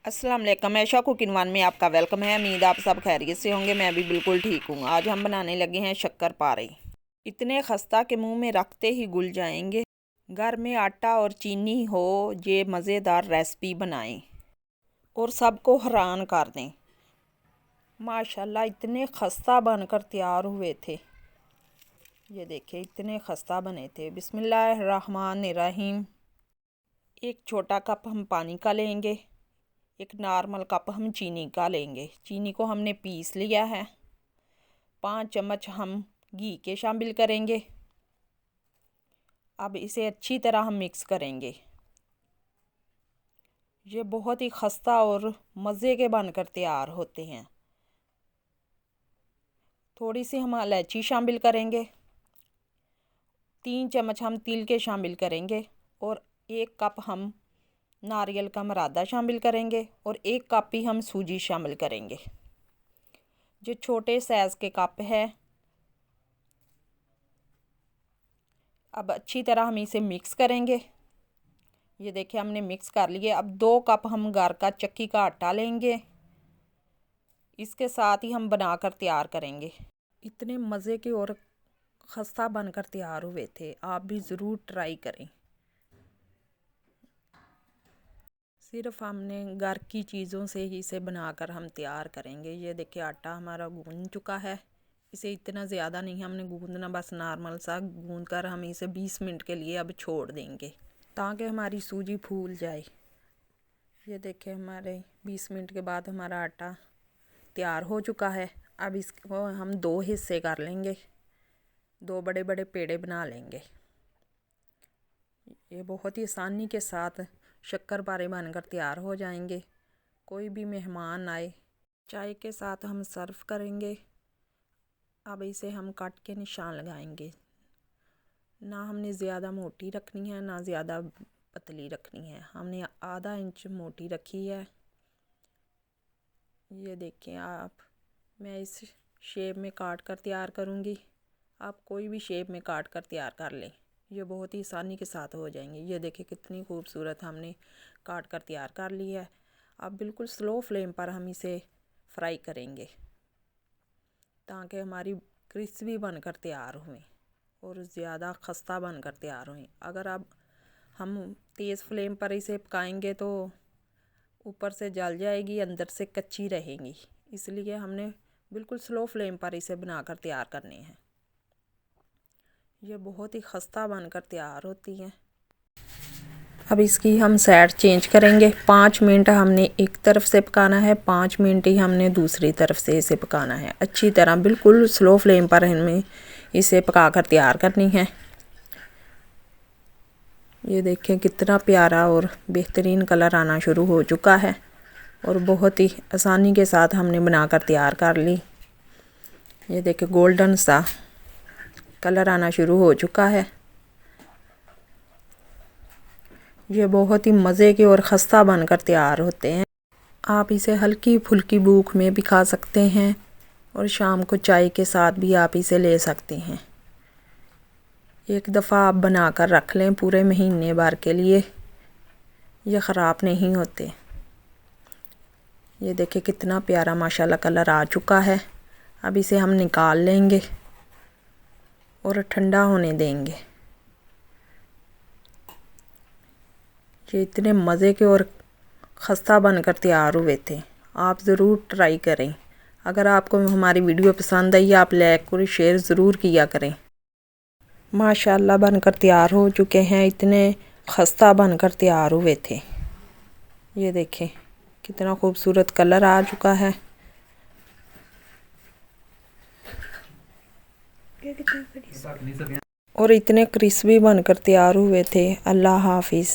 अस्सलाम वालेकुम। ऐशा cooking one में आपका वेलकम है। उम्मीद आप सब खैरियत से होंगे। मैं भी बिल्कुल ठीक हूँ। आज हम बनाने लगे हैं शक्कर पारे। इतने खस्ता के मुंह में रखते ही घुल जाएंगे। घर में आटा और चीनी हो, ये मज़ेदार रेसिपी बनाएं और सबको हैरान कर दें। माशाल्लाह इतने खस्ता बनकर तैयार हुए थे। ये देखिए इतने खस्ता बने थे। बिस्मिल्लाहिर्रहमानिर्रहीम। एक छोटा कप हम पानी का लेंगे। एक नॉर्मल कप हम चीनी का लेंगे। चीनी को हमने पीस लिया है। 5 चम्मच हम घी के शामिल करेंगे। अब इसे अच्छी तरह हम मिक्स करेंगे। ये बहुत ही खस्ता और मज़े के बनकर तैयार होते हैं। थोड़ी सी हम इलायची शामिल करेंगे। 3 चम्मच हम तिल के शामिल करेंगे और 1 कप हम नारियल का मरादा शामिल करेंगे और 1 कप ही हम सूजी शामिल करेंगे। जो छोटे साइज़ के कप है। अब अच्छी तरह हम इसे मिक्स करेंगे। ये देखिए हमने मिक्स कर लिए। अब 2 कप हम घर का चक्की का आटा लेंगे। इसके साथ ही हम बनाकर तैयार करेंगे। इतने मज़े के और खस्ता बनकर तैयार हुए थे। आप भी ज़रूर ट्राई करें। सिर्फ हमने घर की चीज़ों से ही इसे बनाकर हम तैयार करेंगे। ये देखिए आटा हमारा गूंद चुका है। इसे इतना ज़्यादा नहीं हमने गूंदना, बस नॉर्मल सा गूंद कर हम इसे 20 मिनट के लिए अब छोड़ देंगे ताकि हमारी सूजी फूल जाए। ये देखिए हमारे 20 मिनट के बाद हमारा आटा तैयार हो चुका है। अब इसको हम 2 हिस्से कर लेंगे। 2 बड़े बड़े पेड़े बना लेंगे। ये बहुत ही आसानी के साथ शक्कर पारे बनकर तैयार हो जाएंगे। कोई भी मेहमान आए चाय के साथ हम सर्व करेंगे। अब इसे हम काट के निशान लगाएंगे। ना हमने ज़्यादा मोटी रखनी है ना ज़्यादा पतली रखनी है। हमने आधा इंच मोटी रखी है। ये देखिए आप, मैं इस शेप में काट कर तैयार करूँगी। आप कोई भी शेप में काट कर तैयार कर लें। ये बहुत ही आसानी के साथ हो जाएंगे। ये देखिए कितनी खूबसूरत हमने काट कर तैयार कर ली है। अब बिल्कुल स्लो फ्लेम पर हम इसे फ्राई करेंगे ताकि हमारी क्रिस्पी बनकर तैयार हुए और ज़्यादा खस्ता बनकर तैयार हुए। अगर अब हम तेज़ फ्लेम पर इसे पकाएंगे तो ऊपर से जल जाएगी, अंदर से कच्ची रहेंगी। इसलिए हमने बिल्कुल स्लो फ्लेम पर इसे बनाकर तैयार करने हैं। ये बहुत ही खस्ता बनकर तैयार होती हैं। अब इसकी हम साइड चेंज करेंगे। 5 मिनट हमने एक तरफ से पकाना है, 5 मिनट ही हमने दूसरी तरफ से इसे पकाना है। अच्छी तरह बिल्कुल स्लो फ्लेम पर हमें इसे पकाकर तैयार करनी है। ये देखें कितना प्यारा और बेहतरीन कलर आना शुरू हो चुका है और बहुत ही आसानी के साथ हमने बनाकर तैयार कर ली। ये देखें गोल्डन सा कलर आना शुरू हो चुका है। ये बहुत ही मज़े के और खस्ता बनकर तैयार होते हैं। आप इसे हल्की फुल्की भूख में भी खा सकते हैं और शाम को चाय के साथ भी आप इसे ले सकते हैं। एक दफ़ा आप बनाकर रख लें पूरे महीने भर के लिए, ये ख़राब नहीं होते। ये देखिए कितना प्यारा माशाल्लाह कलर आ चुका है। अब इसे हम निकाल लेंगे और ठंडा होने देंगे। ये इतने मज़े के और खस्ता बनकर तैयार हुए थे। आप ज़रूर ट्राई करें। अगर आपको हमारी वीडियो पसंद आई आप लाइक और शेयर ज़रूर किया करें। माशाल्लाह बनकर तैयार हो चुके हैं। इतने खस्ता बनकर तैयार हुए थे। ये देखें कितना खूबसूरत कलर आ चुका है। और इतने क्रिस्पी बनकर तैयार हुए थे। अल्लाह हाफिज़।